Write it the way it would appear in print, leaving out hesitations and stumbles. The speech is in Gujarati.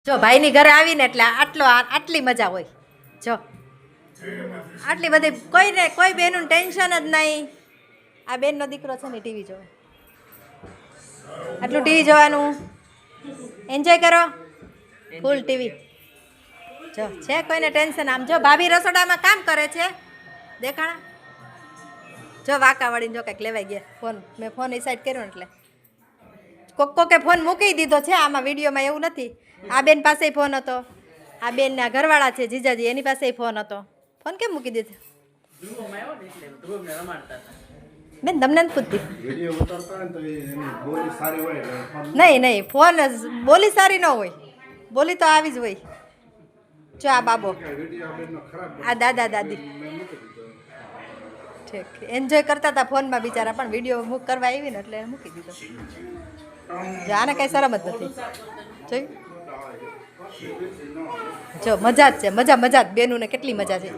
જો ભાઈની ઘરે આવીને એટલે આટલી મજા હોય. જો આટલી બધી કોઈ બેનનું ટેન્શન જ નહીં. આ બેનનો દીકરો છે ને ટીવી જોવે, આટલું ટીવી જોવાનું, એન્જોય કરો ફૂલ ટીવી. જો છે કોઈને ટેન્શન. આમ જો ભાભી રસોડામાં કામ કરે છે, દેખાણા. જો વાંકા વળીને જો કંઈક લેવાઈ ગયા ફોન. મેં ફોન એ સાઈડ કર્યો ને એટલે કોકે ફોન મૂકી દીધો છે. આમાં વિડીયોમાં એવું નથી. આ બેન પાસે ફોન હતો, આ બેનના ઘરવાળા છે જીજાજી, એની પાસે ફોન હતો. ફોન કેમ મૂકી દીધો બેન? તમને નથી પૂછતી. નહીં ફોન બોલી સારી ન હોય, બોલી તો આવી જ હોય. જો આ બાબો, આ દાદા દાદી ઠીક એન્જોય કરતા હતા ફોનમાં બિચારા, પણ વિડીયો મૂક કરવા આવી ને એટલે મૂકી દીધો. જો આને કાંઈ શરમ જ નથી. જોયું? જો મજા જ છે, મજા જ. બેનુંને કેટલી મજા છે.